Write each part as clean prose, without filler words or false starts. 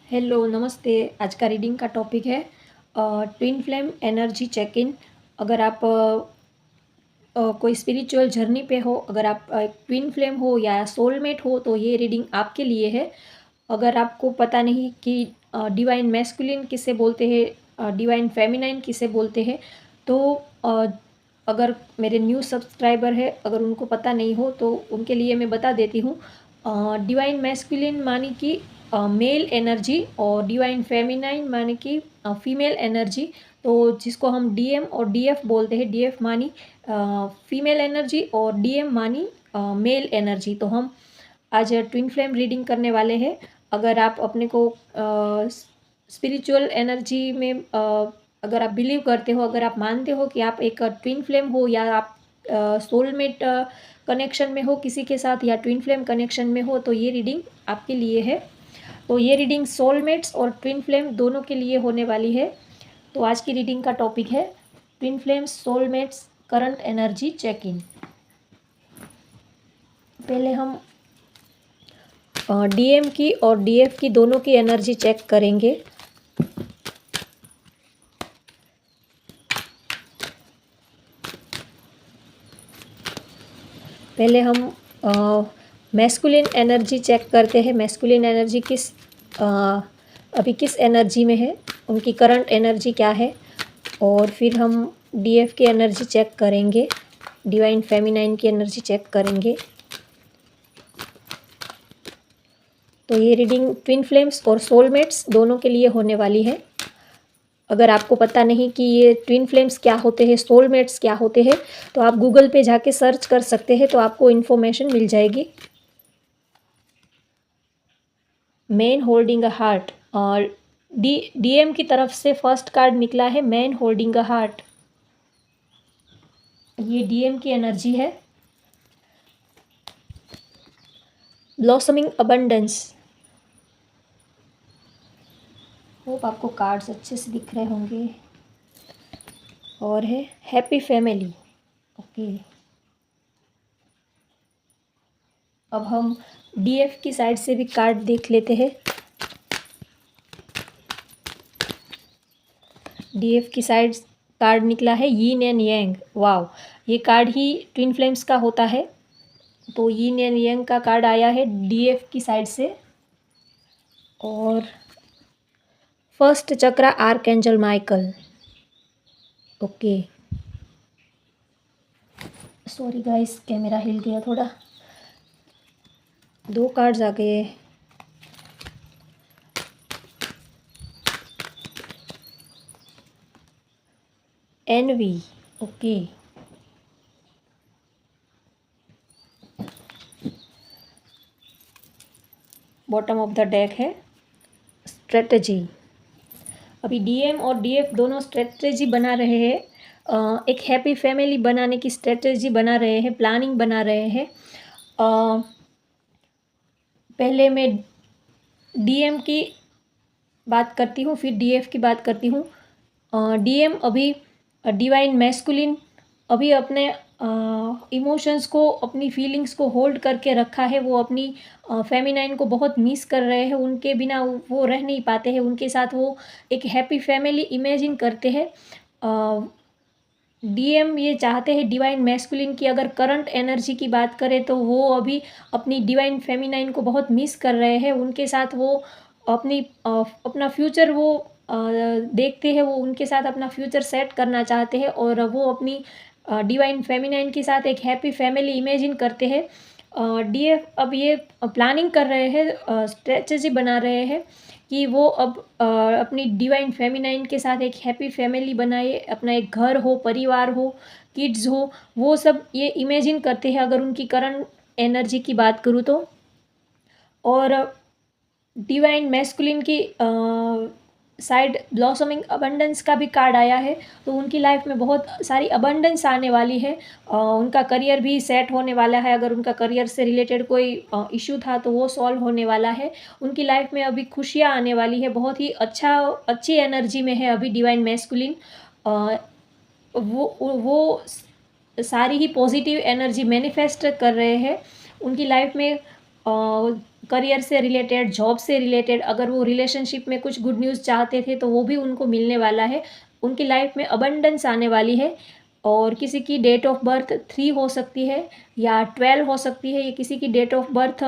Hello नमस्ते। आज का रीडिंग का टॉपिक है twin flame energy check in. अगर आप कोई स्पिरिचुअल जर्नी पे हो, अगर आप एक ट्विन फ्लेम हो या सोलमेट हो, तो ये रीडिंग आपके लिए है। अगर आपको पता नहीं कि डिवाइन मैस्कुलिन किसे बोलते हैं, डिवाइन फेमिनाइन किसे बोलते हैं, तो अगर मेरे न्यू सब्सक्राइबर है, अगर उनको पता नहीं हो तो उनके लिए मैं बता देती हूँ। डिवाइन मैस्कुलिन मानी कि मेल एनर्जी और डिवाइन फेमिनाइन माने कि फीमेल एनर्जी। तो जिसको हम डीएम और डीएफ बोलते हैं, डीएफ मानी फीमेल एनर्जी और डीएम मानी मेल एनर्जी। तो हम आज ट्विन फ्लेम रीडिंग करने वाले हैं। अगर आप अपने को स्पिरिचुअल एनर्जी में अगर आप बिलीव करते हो, अगर आप मानते हो कि आप एक ट्विन फ्लेम हो या आप सोलमेट कनेक्शन में हो किसी के साथ या ट्विन फ्लेम कनेक्शन में हो, तो ये रीडिंग आपके लिए है। तो ये रीडिंग सोलमेट्स और ट्विन फ्लेम दोनों के लिए होने वाली है। तो आज की रीडिंग का टॉपिक है twin flames soulmates current energy check in. पहले हम डीएम की और डीएफ की दोनों की एनर्जी चेक करेंगे। पहले हम मैस्कुलिन एनर्जी चेक करते हैं। मैस्कुलिन एनर्जी अभी किस एनर्जी में है, उनकी करंट एनर्जी क्या है, और फिर हम डीएफ की एनर्जी चेक करेंगे, डिवाइन फेमिनाइन की एनर्जी चेक करेंगे। तो ये रीडिंग ट्विन फ्लेम्स और सोलमेट्स दोनों के लिए होने वाली है। अगर आपको पता नहीं कि ये ट्विन फ्लेम्स क्या होते हैं, सोलमेट्स क्या होते हैं, तो आप गूगल पे जाके सर्च कर सकते हैं, तो आपको इन्फॉर्मेशन मिल जाएगी। मैन होल्डिंग अ हार्ट, और डीएम की तरफ से फर्स्ट कार्ड निकला है मैन होल्डिंग अ हार्ट। ये डीएम की एनर्जी है। ब्लॉसमिंग अबंडेंस, होप आपको कार्ड्स अच्छे से दिख रहे होंगे। और है हैप्पी फैमिली। ओके, अब हम डीएफ की साइड से भी कार्ड देख लेते हैं। डीएफ की साइड कार्ड निकला है यीन एंड यांग। वाव, ये कार्ड ही ट्विन फ्लेम्स का होता है। तो यीन एंड यांग का कार्ड आया है डीएफ की साइड से। और first chakra Archangel Michael. Okay, sorry guys, camera हिल गया थोड़ा। दो कार्ड्स आ गए। Envy. Okay, bottom of the deck है स्ट्रेटजी। अभी डीएम और डीएफ दोनों स्ट्रेटजी बना रहे हैं। एक हैप्पी फैमिली बनाने की स्ट्रेटजी बना रहे हैं, प्लानिंग बना रहे हैं। पहले मैं डीएम की बात करती हूँ, फिर डीएफ की बात करती हूँ। डीएम अभी डिवाइन मैस्कुलिन अभी अपने इमोशंस को, अपनी फीलिंग्स को होल्ड करके रखा है। वो अपनी फेमिनाइन को बहुत मिस कर रहे हैं, उनके बिना वो रह नहीं पाते हैं। उनके साथ वो एक हैप्पी फैमिली इमेजिन करते हैं। डीएम ये चाहते हैं डिवाइन मैस्कुलिन की अगर करंट एनर्जी की बात करें, तो वो अभी अपनी डिवाइन फेमिनाइन को बहुत मिस कर रहे हैं। उनके साथ वो अपना फ्यूचर वो देखते हैं, वो उनके साथ अपना फ्यूचर सेट करना चाहते हैं, और वो अपनी डिवाइन फेमिनाइन के साथ एक हैप्पी फैमिली इमेजिन करते हैं। डीएफ अब ये प्लानिंग कर रहे हैं, स्ट्रेटजी बना रहे हैं कि वो अब अपनी डिवाइन फेमिनाइन के साथ एक हैप्पी फैमिली बनाए, अपना एक घर हो, परिवार हो, किड्स हो, वो सब ये इमेजिन करते हैं अगर उनकी करंट एनर्जी की बात करूँ तो। और डिवाइन मैस्कुलिन की साइड ब्लॉसमिंग अबंडेंस का भी कार्ड आया है। तो उनकी लाइफ में बहुत सारी अबंडेंस आने वाली है। उनका करियर भी सेट होने वाला है। अगर उनका करियर से रिलेटेड कोई इशू था तो वो सॉल्व होने वाला है। उनकी लाइफ में अभी खुशियाँ आने वाली है। बहुत ही अच्छी एनर्जी में है अभी डिवाइन मैस्कुलिन। वो सारी ही पॉजिटिव एनर्जी मैनिफेस्ट कर रहे हैं। उनकी लाइफ में करियर से रिलेटेड, जॉब से रिलेटेड, अगर वो रिलेशनशिप में कुछ गुड न्यूज़ चाहते थे तो वो भी उनको मिलने वाला है। उनकी लाइफ में अबंडेंस आने वाली है। और किसी की डेट ऑफ बर्थ 3 हो सकती है या 12 हो सकती है, या किसी की डेट ऑफ बर्थ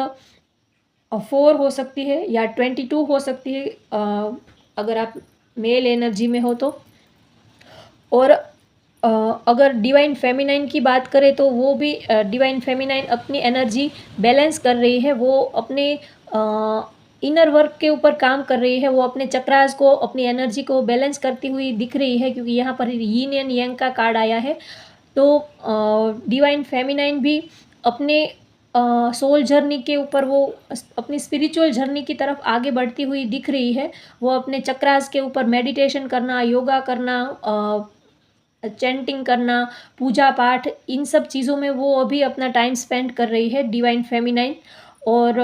4 हो सकती है या 22 हो सकती है, अगर आप मेल एनर्जी में हो तो। और अगर डिवाइन फेमिनाइन की बात करें तो वो भी डिवाइन फेमिनाइन अपनी एनर्जी बैलेंस कर रही है। वो अपने इनर वर्क के ऊपर काम कर रही है। वो अपने चक्रास को, अपनी एनर्जी को बैलेंस करती हुई दिख रही है, क्योंकि यहाँ पर यीन एंड यांग का कार्ड आया है। तो डिवाइन फेमिनाइन भी अपने सोल जर्नी के ऊपर, वो अपनी स्पिरिचुअल जर्नी की तरफ आगे बढ़ती हुई दिख रही है। वो अपने चक्रास के ऊपर मेडिटेशन करना, योगा करना, चैंटिंग करना, पूजा पाठ, इन सब चीज़ों में वो अभी अपना टाइम स्पेंड कर रही है डिवाइन फेमिनाइन। और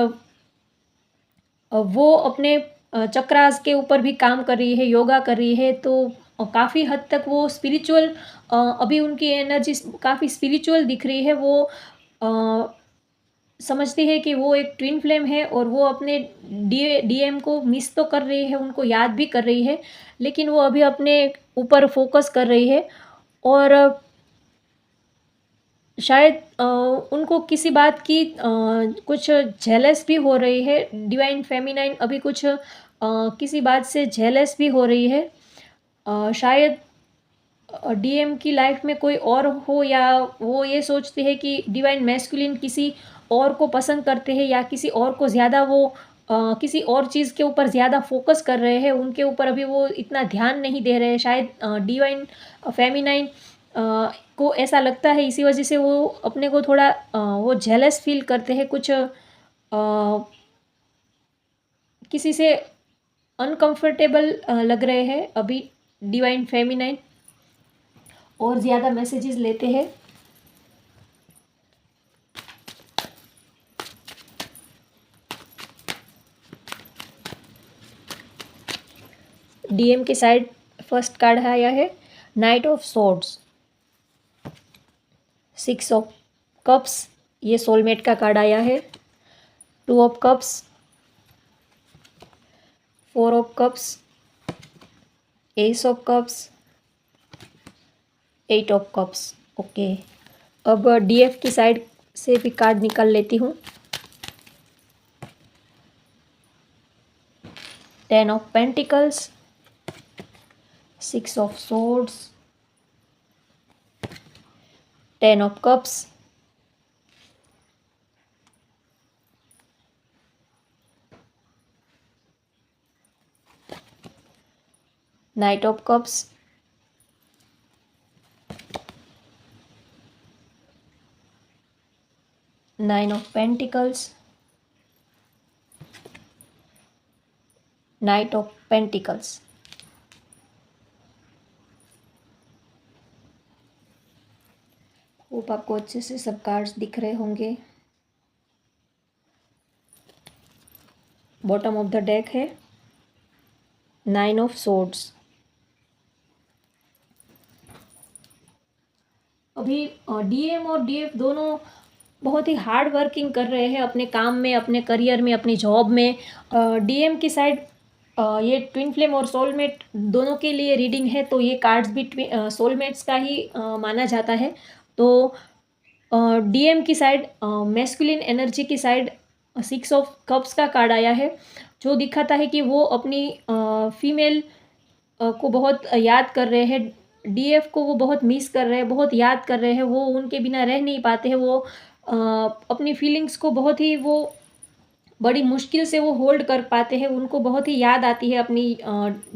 वो अपने चक्रास के ऊपर भी काम कर रही है, योगा कर रही है। तो काफ़ी हद तक वो स्पिरिचुअल, अभी उनकी एनर्जी काफ़ी स्पिरिचुअल दिख रही है। वो अ, समझती है कि वो एक ट्विन फ्लेम है और वो अपने डीएम को मिस तो कर रही है, उनको याद भी कर रही है, लेकिन वो अभी अपने ऊपर फोकस कर रही है। और शायद उनको किसी बात की कुछ जेलस भी हो रही है। डिवाइन फेमिनाइन अभी कुछ किसी बात से जेलस भी हो रही है। शायद डीएम की लाइफ में कोई और हो, या वो ये सोचते हैं कि डिवाइन मैस्कुलिन किसी और को पसंद करते हैं, या किसी और को ज़्यादा वो किसी और चीज़ के ऊपर ज़्यादा फोकस कर रहे हैं, उनके ऊपर अभी वो इतना ध्यान नहीं दे रहे हैं। शायद डिवाइन फेमिनाइन को ऐसा लगता है, इसी वजह से वो अपने को थोड़ा वो जेलस फील करते हैं, कुछ किसी से अनकंफर्टेबल लग रहे हैं अभी डिवाइन फेमिनाइन, और ज़्यादा मैसेजेस लेते हैं। डीएम के साइड फर्स्ट कार्ड आया है night of swords, 6 of cups, ये सोलमेट का कार्ड आया है। 2 of cups, 4 of cups, S of cups, 8 of cups. Okay, अब डीएफ की साइड से भी कार्ड निकाल लेती हूँ। 10 of pentacles, 6 of swords, 10 of cups, 9 of cups, 9 of pentacles, night of pentacles. Hope आपको अच्छे से सब कार्ड्स दिख रहे होंगे। बॉटम ऑफ द डेक है 9 ऑफ सोर्ड्स। अभी डीएम और डीएफ दोनों बहुत ही हार्ड वर्किंग कर रहे हैं अपने काम में, अपने करियर में, अपनी जॉब में। डीएम की साइड ये ट्विन फ्लेम और सोलमेट दोनों के लिए रीडिंग है, तो ये कार्ड्स भी सोलमेट्स का ही माना जाता है। तो डीएम की साइड, मैस्कुलिन एनर्जी की साइड 6 ऑफ कप्स का कार्ड आया है, जो दिखाता है कि वो अपनी फीमेल को बहुत याद कर रहे हैं। डीएफ को वो बहुत मिस कर रहे हैं, बहुत याद कर रहे हैं। वो उनके बिना रह नहीं पाते हैं। वो अपनी फीलिंग्स को बहुत ही वो बड़ी मुश्किल से वो होल्ड कर पाते हैं। उनको बहुत ही याद आती है अपनी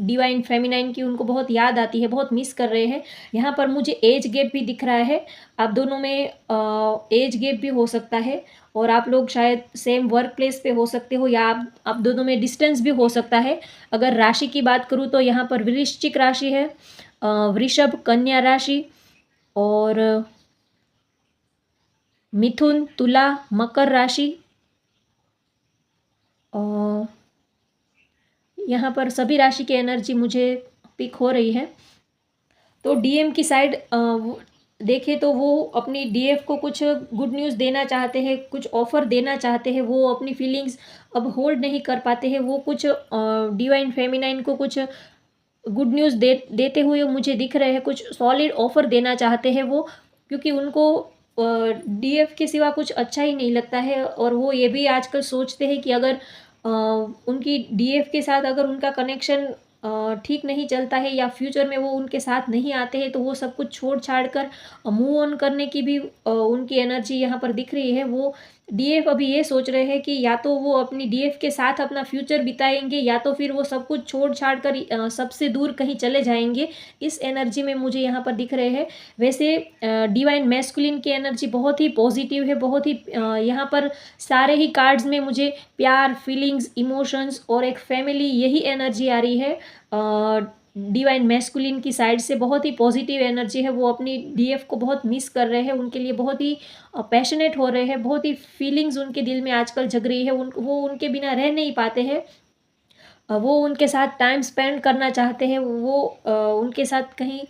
डिवाइन फेमिनाइन की, उनको बहुत याद आती है, बहुत मिस कर रहे हैं। यहाँ पर मुझे एज गैप भी दिख रहा है। आप दोनों में एज गैप भी हो सकता है, और आप लोग शायद सेम वर्क प्लेस पे हो सकते हो, या आप दोनों में डिस्टेंस भी हो सकता है। अगर राशि की बात करूँ तो यहाँ पर वृश्चिक राशि है, वृषभ, कन्या राशि, और मिथुन, तुला, मकर राशि। यहाँ पर सभी राशि की एनर्जी मुझे पिक हो रही है। तो डीएम की साइड देखें तो वो अपनी डीएफ को कुछ गुड न्यूज़ देना चाहते हैं, कुछ ऑफ़र देना चाहते हैं, वो अपनी फीलिंग्स अब होल्ड नहीं कर पाते हैं, वो कुछ डिवाइन फेमिनाइन को कुछ गुड न्यूज़ देते हुए मुझे दिख रहे हैं, कुछ सॉलिड ऑफ़र देना चाहते हैं वो, क्योंकि उनको डीएफ के सिवा कुछ अच्छा ही नहीं लगता है और वो ये भी आजकल सोचते हैं कि अगर उनकी डीएफ के साथ अगर उनका कनेक्शन ठीक नहीं चलता है या फ्यूचर में वो उनके साथ नहीं आते हैं, तो वो सब कुछ छोड़-छाड़ कर मूव ऑन करने की भी उनकी एनर्जी यहाँ पर दिख रही है। वो डीएफ अभी ये सोच रहे हैं कि या तो वो अपनी डीएफ के साथ अपना फ्यूचर बिताएँगे या तो फिर वो सब कुछ छोड़-छाड़ कर सबसे दूर कहीं चले जाएँगे। इस एनर्जी में मुझे यहाँ पर दिख रहे हैं। वैसे डिवाइन मैस्कुलिन की एनर्जी बहुत ही पॉजिटिव है, बहुत ही यहाँ पर सारे ही कार्ड्स में मुझे प्यार, फीलिंग्स, इमोशंस और एक फैमिली यही एनर्जी आ रही है। डिवाइन मैस्कुलिन की साइड से बहुत ही पॉजिटिव एनर्जी है, वो अपनी डीएफ को बहुत मिस कर रहे हैं, उनके लिए बहुत ही पैशनेट हो रहे हैं, बहुत ही फीलिंग्स उनके दिल में आजकल जग रही है, वो उनके बिना रह नहीं पाते हैं। वो उनके साथ टाइम स्पेंड करना चाहते हैं, वो उनके साथ कहीं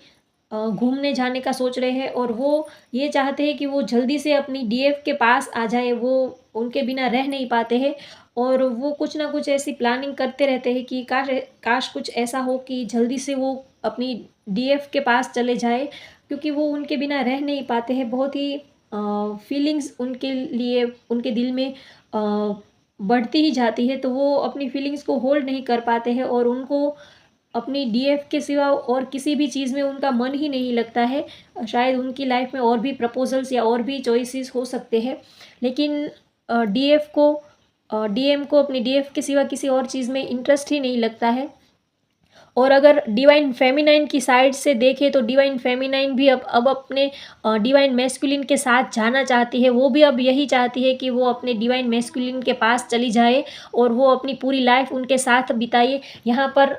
घूमने जाने का सोच रहे हैं और वो ये चाहते हैं कि वो जल्दी से अपनी डीएफ के पास आ जाए, वो उनके बिना रह नहीं पाते हैं और वो कुछ ना कुछ ऐसी प्लानिंग करते रहते हैं कि काश कुछ ऐसा हो कि जल्दी से वो अपनी डीएफ के पास चले जाए, क्योंकि वो उनके बिना रह नहीं पाते हैं। बहुत ही फीलिंग्स उनके लिए उनके दिल में बढ़ती ही जाती है, तो वो अपनी फीलिंग्स को होल्ड नहीं कर पाते हैं और उनको अपनी डीएफ के सिवा और किसी भी चीज़ में उनका मन ही नहीं लगता है। शायद उनकी लाइफ में और भी प्रपोज़ल्स या और भी चॉइसेस हो सकते हैं, लेकिन डीएफ को डीएम को अपनी डीएफ के सिवा किसी और चीज़ में इंटरेस्ट ही नहीं लगता है। और अगर डिवाइन फेमिनाइन की साइड से देखें तो डिवाइन फेमिनाइन भी अब अपने डिवाइन मैस्कुलिन के साथ जाना चाहती है। वो भी अब यही चाहती है कि वो अपने डिवाइन मैस्कुलिन के पास चली जाए और वो अपनी पूरी लाइफ उनके साथ बिताए। यहाँ पर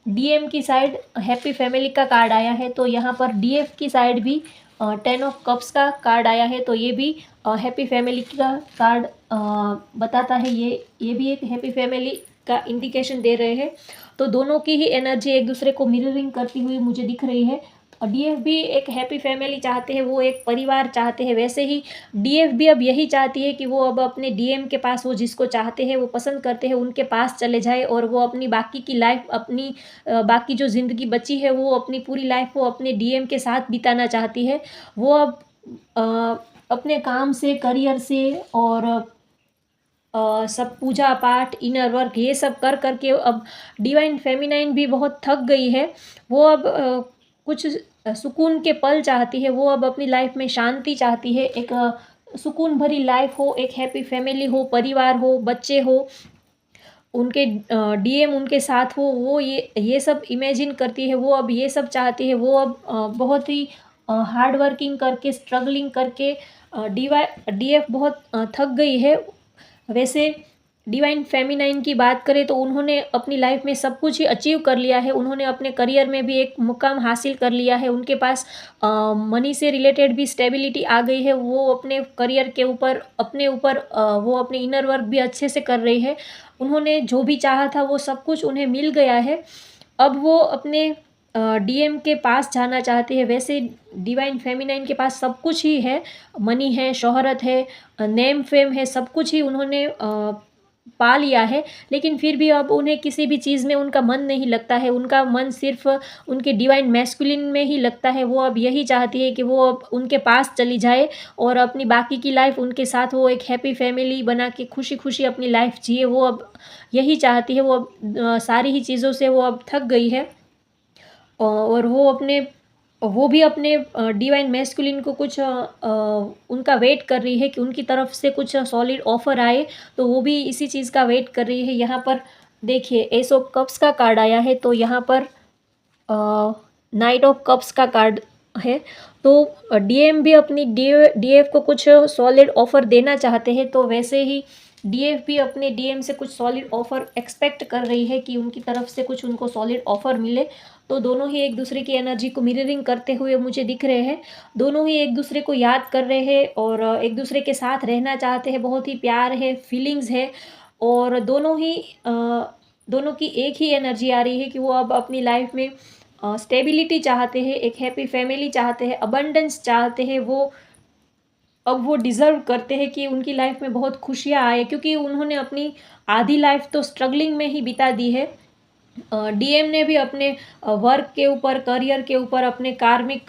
डीएम की साइड हैप्पी फैमिली का कार्ड आया है, तो यहाँ पर डीएफ की साइड भी 10 ऑफ कप्स का कार्ड आया है, तो ये भी हैप्पी फैमिली का कार्ड बताता है। ये भी एक हैप्पी फैमिली का इंडिकेशन दे रहे हैं। तो दोनों की ही एनर्जी एक दूसरे को मिररिंग करती हुई मुझे दिख रही है। और डीएफ भी एक हैप्पी फैमिली चाहते हैं, वो एक परिवार चाहते हैं। वैसे ही डीएफ भी अब यही चाहती है कि वो अब अपने डीएम के पास, वो जिसको चाहते हैं, वो पसंद करते हैं, उनके पास चले जाए और वो अपनी बाकी की लाइफ, अपनी बाकी जो ज़िंदगी बची है, वो अपनी पूरी लाइफ वो अपने डीएम के साथ बिताना चाहती है। वो अब अपने काम से, करियर से और सब पूजा पाठ, इनर वर्क ये सब कर कर के अब डिवाइन फेमिनाइन भी बहुत थक गई है। वो अब कुछ सुकून के पल चाहती है, वो अब अपनी लाइफ में शांति चाहती है, एक सुकून भरी लाइफ हो, एक हैप्पी फैमिली हो, परिवार हो, बच्चे हो, उनके डीएम उनके साथ हो, वो ये सब इमेजिन करती है। वो अब ये सब चाहती है। वो अब बहुत ही हार्ड वर्किंग करके, स्ट्रगलिंग करके डीएफ बहुत थक गई है। वैसे डिवाइन फेमिनाइन की बात करें तो उन्होंने अपनी लाइफ में सब कुछ ही अचीव कर लिया है। उन्होंने अपने करियर में भी एक मुकाम हासिल कर लिया है। उनके पास मनी से रिलेटेड भी स्टेबिलिटी आ गई है। वो अपने करियर के ऊपर, अपने ऊपर वो अपने इनर वर्क भी अच्छे से कर रही है। उन्होंने जो भी चाहा था वो सब कुछ उन्हें मिल गया है। अब वो अपने डीएम के पास जाना चाहती है। वैसे डिवाइन फेमिनाइन के पास सब कुछ ही है, मनी है, शोहरत है, नेम फेम है, सब कुछ ही उन्होंने पा लिया है, लेकिन फिर भी अब उन्हें किसी भी चीज़ में उनका मन नहीं लगता है। उनका मन सिर्फ़ उनके डिवाइन मैस्कुलिन में ही लगता है। वो अब यही चाहती है कि वो अब उनके पास चली जाए और अपनी बाकी की लाइफ़ उनके साथ वो एक हैप्पी फैमिली बना के खुशी-खुशी अपनी लाइफ़ जिए। वो अब यही चाहती है। वो अब सारी ही चीज़ों से वो अब थक गई है। और वो भी अपने डिवाइन मैस्कुलिन को कुछ उनका वेट कर रही है कि उनकी तरफ से कुछ सॉलिड ऑफ़र आए, तो वो भी इसी चीज़ का वेट कर रही है। यहाँ पर देखिए एस ऑफ कप्स का कार्ड आया है, तो यहाँ पर नाइट ऑफ कप्स का कार्ड है। तो डीएम भी अपनी डीएफ को कुछ सॉलिड ऑफ़र देना चाहते हैं, तो वैसे ही डीएफ भी अपने डीएम से कुछ सॉलिड ऑफ़र एक्सपेक्ट कर रही है कि उनकी तरफ से कुछ उनको सॉलिड ऑफ़र मिले। तो दोनों ही एक दूसरे की एनर्जी को मिररिंग करते हुए मुझे दिख रहे हैं। दोनों ही एक दूसरे को याद कर रहे हैं और एक दूसरे के साथ रहना चाहते हैं। बहुत ही प्यार है, फीलिंग्स है और दोनों की एक ही एनर्जी आ रही है कि वो अब अपनी लाइफ में स्टेबिलिटी चाहते हैं, एक हैप्पी फैमिली चाहते हैं, अबंडेंस चाहते हैं, अब वो डिज़र्व करते हैं कि उनकी लाइफ में बहुत खुशियाँ आए, क्योंकि उन्होंने अपनी आधी लाइफ तो स्ट्रगलिंग में ही बिता दी है। डीएम ने भी अपने वर्क के ऊपर, करियर के ऊपर, अपने कार्मिक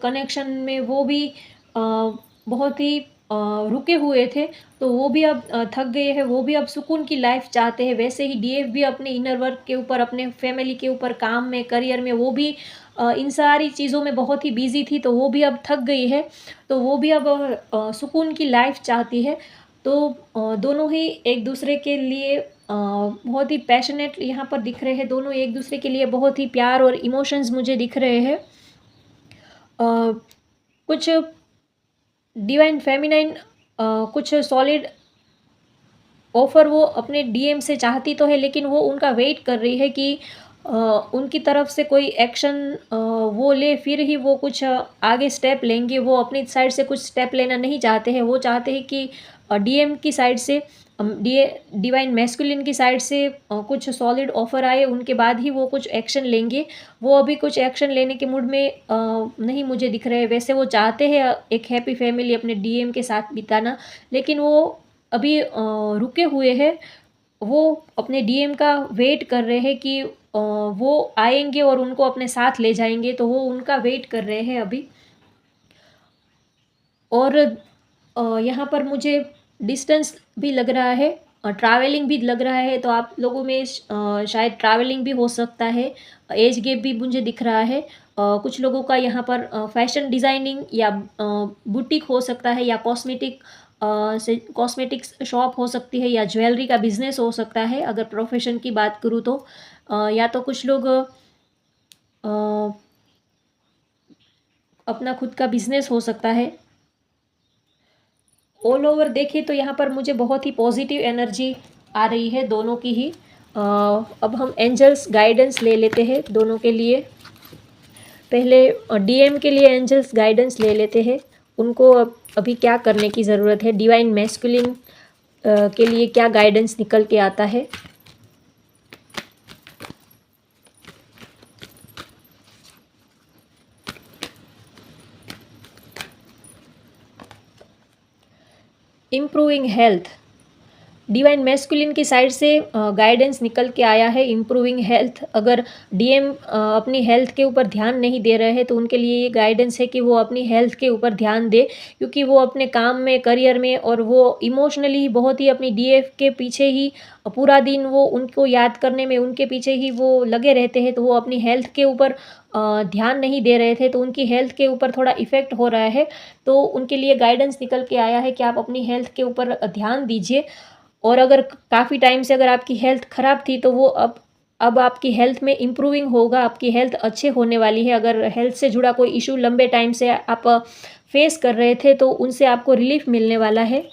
कनेक्शन में वो भी बहुत ही रुके हुए थे, तो वो भी अब थक गए हैं, वो भी अब सुकून की लाइफ चाहते हैं। वैसे ही डीएफ भी अपने इनर वर्क के ऊपर, अपने फैमिली के ऊपर, काम में, करियर में, वो भी इन सारी चीज़ों में बहुत ही बिजी थी, तो वो भी अब थक गई है, तो वो भी अब सुकून की लाइफ चाहती है। तो दोनों ही एक दूसरे के लिए बहुत ही पैशनेट यहाँ पर दिख रहे हैं, दोनों एक दूसरे के लिए बहुत ही प्यार और इमोशंस मुझे दिख रहे हैं। कुछ डिवाइन फेमिनाइन कुछ सॉलिड ऑफ़र वो अपने डीएम से चाहती तो है, लेकिन वो उनका वेट कर रही है कि उनकी तरफ से कोई एक्शन वो ले, फिर ही वो कुछ आगे स्टेप लेंगे। वो अपनी साइड से कुछ स्टेप लेना नहीं चाहते हैं, वो चाहते हैं कि डीएम की साइड से, डिवाइन मैस्कुलिन की साइड से कुछ सॉलिड ऑफ़र आए, उनके बाद ही वो कुछ एक्शन लेंगे। वो अभी कुछ एक्शन लेने के मूड में नहीं मुझे दिख रहे हैं। वैसे वो चाहते हैं एक हैप्पी फैमिली अपने डीएम के साथ बिताना, लेकिन वो अभी रुके हुए हैं। वो अपने डीएम का वेट कर रहे हैं कि वो आएँगे और उनको अपने साथ ले जाएँगे, तो वो उनका वेट कर रहे हैं अभी। और यहाँ पर मुझे डिस्टेंस भी लग रहा है, ट्रैवलिंग भी लग रहा है, तो आप लोगों में शायद ट्रैवलिंग भी हो सकता है। एज गैप भी मुझे दिख रहा है। कुछ लोगों का यहाँ पर फैशन डिज़ाइनिंग या बुटीक हो सकता है, या से कॉस्मेटिक्स शॉप हो सकती है, या ज्वेलरी का बिज़नेस हो सकता है, अगर प्रोफेशन की बात करूँ तो। या तो कुछ लोग अ, अपना खुद का बिज़नेस हो सकता है। ऑल ओवर देखें तो यहाँ पर मुझे बहुत ही पॉजिटिव एनर्जी आ रही है दोनों की ही। अब हम एंजल्स गाइडेंस ले लेते हैं दोनों के लिए। पहले डीएम के लिए एंजल्स गाइडेंस ले लेते हैं, उनको अभी क्या करने की ज़रूरत है, डिवाइन मैस्कुलिन के लिए क्या गाइडेंस निकल के आता है। इम्प्रूविंग हेल्थ, डिवाइन मैस्कुलिन की साइड से गाइडेंस निकल के आया है, इम्प्रूविंग हेल्थ। अगर डीएम अपनी हेल्थ के ऊपर ध्यान नहीं दे रहे हैं, तो उनके लिए ये गाइडेंस है कि वो अपनी हेल्थ के ऊपर ध्यान दे, क्योंकि वो अपने काम में, करियर में, और वो इमोशनली बहुत ही अपनी डीएफ के पीछे ही पूरा दिन वो उनको याद करने में, उनके पीछे ही वो लगे रहते हैं, तो वो अपनी हेल्थ के ऊपर ध्यान नहीं दे रहे थे, तो उनकी हेल्थ के ऊपर थोड़ा इफ़ेक्ट हो रहा है। तो उनके लिए गाइडेंस निकल के आया है कि आप अपनी हेल्थ के ऊपर ध्यान दीजिए। और अगर काफ़ी टाइम से अगर आपकी हेल्थ ख़राब थी, तो वो अब आपकी हेल्थ में इम्प्रूविंग होगा, आपकी हेल्थ अच्छे होने वाली है। अगर हेल्थ से जुड़ा कोई इशू लंबे टाइम से आप फेस कर रहे थे, तो उनसे आपको रिलीफ मिलने वाला है।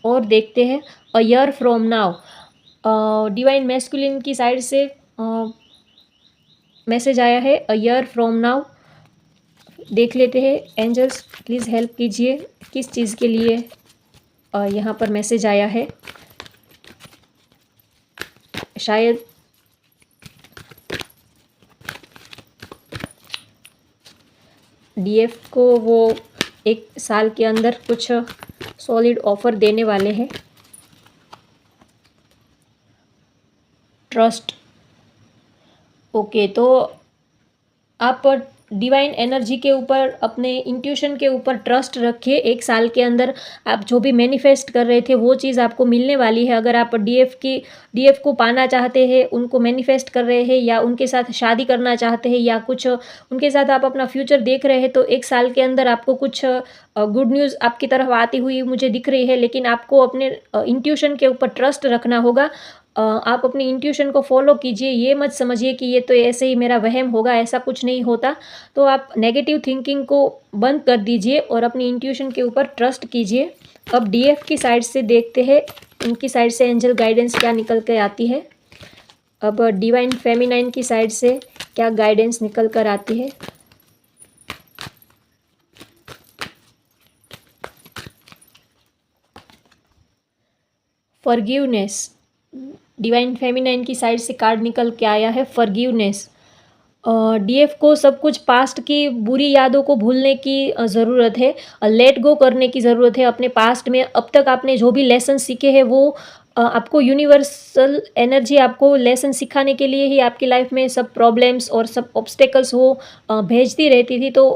और देखते हैं a year from now, divine masculine की साइड से मैसेज आया है अ ईयर फ्रॉम नाउ। देख लेते हैं, एंजल्स प्लीज़ हेल्प कीजिए, किस चीज़ के लिए यहाँ पर मैसेज आया है। शायद डीएफ को वो 1 साल के अंदर कुछ सॉलिड ऑफर देने वाले हैं। ट्रस्ट, ओके, तो आप डिवाइन एनर्जी के ऊपर, अपने इंट्यूशन के ऊपर ट्रस्ट रखिए। 1 साल के अंदर आप जो भी मैनिफेस्ट कर रहे थे, वो चीज़ आपको मिलने वाली है। अगर आप डीएफ को पाना चाहते हैं, उनको मैनिफेस्ट कर रहे हैं, या उनके साथ शादी करना चाहते हैं, या कुछ उनके साथ आप अपना फ्यूचर देख रहे हैं, तो 1 साल के अंदर आपको कुछ गुड न्यूज़ आपकी तरफ आती हुई मुझे दिख रही है। लेकिन आपको अपने इंट्यूशन के ऊपर ट्रस्ट रखना होगा। आप अपनी इंट्यूशन को फॉलो कीजिए, ये मत समझिए कि ये तो ऐसे ही मेरा वहम होगा, ऐसा कुछ नहीं होता। तो आप नेगेटिव थिंकिंग को बंद कर दीजिए और अपनी इंट्यूशन के ऊपर ट्रस्ट कीजिए। अब डीएफ की साइड से देखते हैं, उनकी साइड से एंजल गाइडेंस क्या निकल कर आती है। अब डिवाइन फेमिनाइन की साइड से क्या गाइडेंस निकल कर आती है। फॉरगिवनेस, डिवाइन फेमिनाइन की साइड से कार्ड निकल के आया है फॉरगिवनेस। डीएफ को सब कुछ पास्ट की बुरी यादों को भूलने की ज़रूरत है, लेट गो करने की ज़रूरत है अपने पास्ट में। अब तक आपने जो भी लेसन सीखे हैं वो आपको यूनिवर्सल एनर्जी आपको लेसन सिखाने के लिए ही आपकी लाइफ में सब प्रॉब्लम्स और सब ऑब्स्टेकल्स वो भेजती रहती थी। तो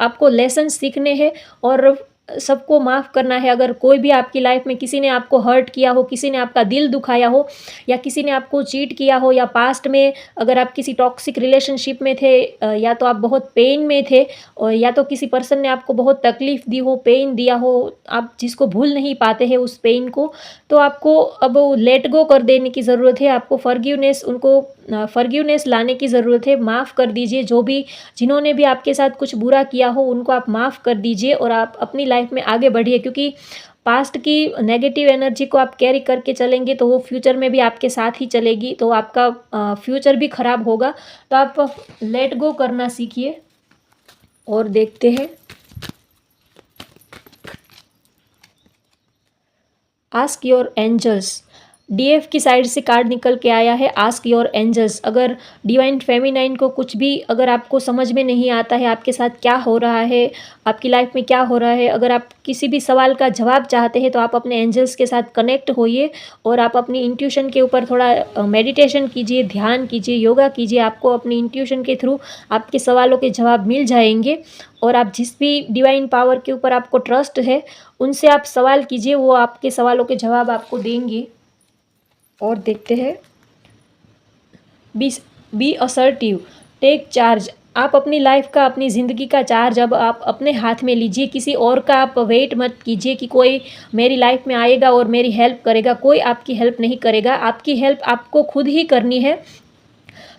आपको लेसन सीखने हैं और सबको माफ़ करना है। अगर कोई भी आपकी लाइफ में किसी ने आपको हर्ट किया हो, किसी ने आपका दिल दुखाया हो या किसी ने आपको चीट किया हो, या पास्ट में अगर आप किसी टॉक्सिक रिलेशनशिप में थे, या तो आप बहुत पेन में थे, और या तो किसी पर्सन ने आपको बहुत तकलीफ़ दी हो, पेन दिया हो, आप जिसको भूल नहीं पाते हैं उस पेन को, तो आपको अब लेट गो कर देने की ज़रूरत है। आपको फॉरगिवनेस लाने की ज़रूरत है। माफ़ कर दीजिए, जो भी जिन्होंने भी आपके साथ कुछ बुरा किया हो उनको आप माफ़ कर दीजिए और आप अपनी लाइफ में आगे बढ़िए, क्योंकि पास्ट की नेगेटिव एनर्जी को आप कैरी करके चलेंगे तो वो फ्यूचर में भी आपके साथ ही चलेगी, तो आपका फ्यूचर भी ख़राब होगा। तो आप लेट गो करना सीखिए। और देखते हैं, आस्क योर एंजल्स। डीएफ की साइड से कार्ड निकल के आया है आस्क योर एंजल्स। अगर डिवाइन फेमिनाइन को कुछ भी अगर आपको समझ में नहीं आता है आपके साथ क्या हो रहा है, आपकी लाइफ में क्या हो रहा है, अगर आप किसी भी सवाल का जवाब चाहते हैं तो आप अपने एंजल्स के साथ कनेक्ट होइए और आप अपनी इंट्यूशन के ऊपर थोड़ा मेडिटेशन कीजिए, ध्यान कीजिए, योगा कीजिए। आपको अपनी इंट्यूशन के थ्रू आपके सवालों के जवाब मिल जाएंगे। और आप जिस भी डिवाइन पावर के ऊपर आपको ट्रस्ट है उनसे आप सवाल कीजिए, वो आपके सवालों के जवाब आपको देंगे। और देखते हैं, बी असर्टिव, टेक चार्ज। आप अपनी लाइफ का, अपनी ज़िंदगी का चार्ज अब आप अपने हाथ में लीजिए। किसी और का आप वेट मत कीजिए कि कोई मेरी लाइफ में आएगा और मेरी हेल्प करेगा। कोई आपकी हेल्प नहीं करेगा, आपकी हेल्प आपको खुद ही करनी है।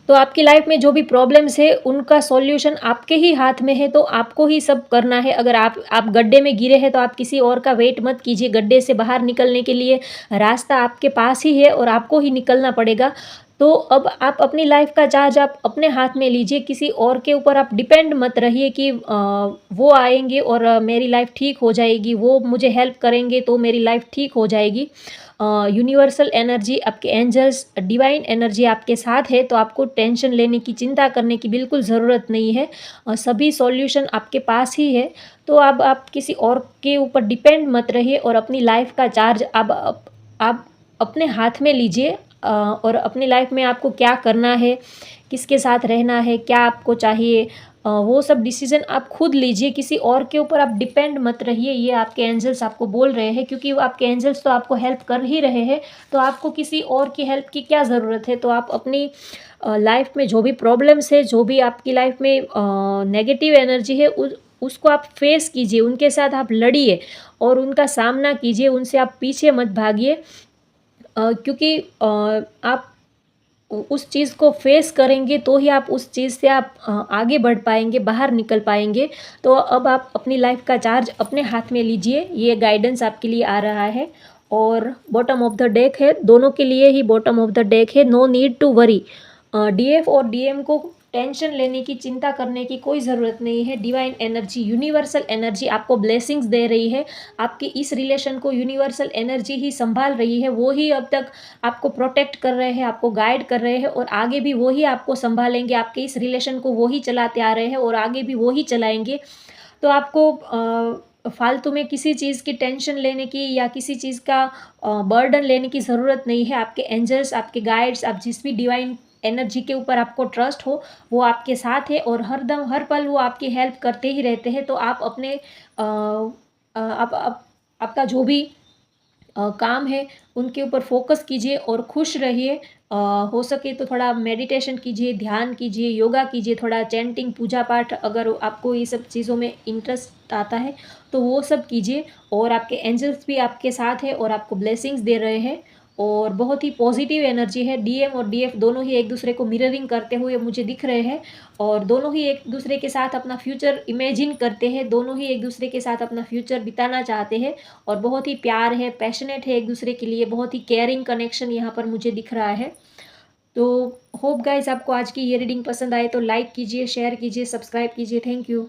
तो आपकी लाइफ में जो भी प्रॉब्लम्स है उनका सॉल्यूशन आपके ही हाथ में है, तो आपको ही सब करना है। अगर आप गड्ढे में गिरे हैं तो आप किसी और का वेट मत कीजिए। गड्ढे से बाहर निकलने के लिए रास्ता आपके पास ही है और आपको ही निकलना पड़ेगा। तो अब आप अपनी लाइफ का चार्ज आप अपने हाथ में लीजिए। किसी और के ऊपर आप डिपेंड मत रहिए कि वो आएंगे और मेरी लाइफ ठीक हो जाएगी, वो मुझे हेल्प करेंगे तो मेरी लाइफ ठीक हो जाएगी। यूनिवर्सल एनर्जी, आपके एंजल्स, डिवाइन एनर्जी आपके साथ है, तो आपको टेंशन लेने की, चिंता करने की बिल्कुल ज़रूरत नहीं है। सभी सॉल्यूशन आपके पास ही है। तो अब आप किसी और के ऊपर डिपेंड मत रहिए और अपनी लाइफ का चार्ज अब आप अपने हाथ में लीजिए। और अपनी लाइफ में आपको क्या करना है, किसके साथ रहना है, क्या आपको चाहिए, वो सब डिसीज़न आप खुद लीजिए। किसी और के ऊपर आप डिपेंड मत रहिए। ये आपके एंजल्स आपको बोल रहे हैं, क्योंकि वो आपके एंजल्स तो आपको हेल्प कर ही रहे हैं, तो आपको किसी और की हेल्प की क्या ज़रूरत है। तो आप अपनी लाइफ में जो भी प्रॉब्लम्स है, जो भी आपकी लाइफ में नेगेटिव एनर्जी है, उसको आप फेस कीजिए, उनके साथ आप लड़िए और उनका सामना कीजिए। उनसे आप पीछे मत भागिए, क्योंकि आप उस चीज़ को फेस करेंगे तो ही आप उस चीज़ से आप आगे बढ़ पाएंगे, बाहर निकल पाएंगे। तो अब आप अपनी लाइफ का चार्ज अपने हाथ में लीजिए। ये गाइडेंस आपके लिए आ रहा है। और बॉटम ऑफ द डेक है, दोनों के लिए ही बॉटम ऑफ द डेक है, no need to worry. DF और डीएम को टेंशन लेने की, चिंता करने की कोई ज़रूरत नहीं है। डिवाइन एनर्जी, यूनिवर्सल एनर्जी आपको ब्लेसिंग्स दे रही है। आपकी इस रिलेशन को यूनिवर्सल एनर्जी ही संभाल रही है। वो ही अब तक आपको प्रोटेक्ट कर रहे हैं, आपको गाइड कर रहे हैं और आगे भी वो ही आपको संभालेंगे। आपके इस रिलेशन को वो ही चलाते आ रहे हैं और आगे भी वो ही चलाएंगे। तो आपको फालतू में किसी चीज़ की टेंशन लेने की या किसी चीज़ का बर्डन लेने की ज़रूरत नहीं है। आपके एंजल्स, आपके गाइड्स, आप जिस भी डिवाइन एनर्जी के ऊपर आपको ट्रस्ट हो, वो आपके साथ है और हर दम हर पल वो आपकी हेल्प करते ही रहते हैं। तो आप अपने आपका जो भी काम है उनके ऊपर फोकस कीजिए और खुश रहिए। हो सके तो थोड़ा मेडिटेशन कीजिए, ध्यान कीजिए, योगा कीजिए, थोड़ा चैंटिंग, पूजा पाठ, अगर आपको ये सब चीज़ों में इंटरेस्ट आता है तो वो सब कीजिए। और आपके एंजल्स भी आपके साथ है और आपको ब्लेसिंग्स दे रहे हैं और बहुत ही पॉजिटिव एनर्जी है। डीएम और डीएफ दोनों ही एक दूसरे को मिररिंग करते हुए मुझे दिख रहे हैं और दोनों ही एक दूसरे के साथ अपना फ्यूचर इमेजिन करते हैं। दोनों ही एक दूसरे के साथ अपना फ्यूचर बिताना चाहते हैं और बहुत ही प्यार है, पैशनेट है एक दूसरे के लिए, बहुत ही केयरिंग कनेक्शन यहाँ पर मुझे दिख रहा है। तो होप गाइस आपको आज की ये रीडिंग पसंद आए तो लाइक कीजिए, शेयर कीजिए, सब्सक्राइब कीजिए। Thank you.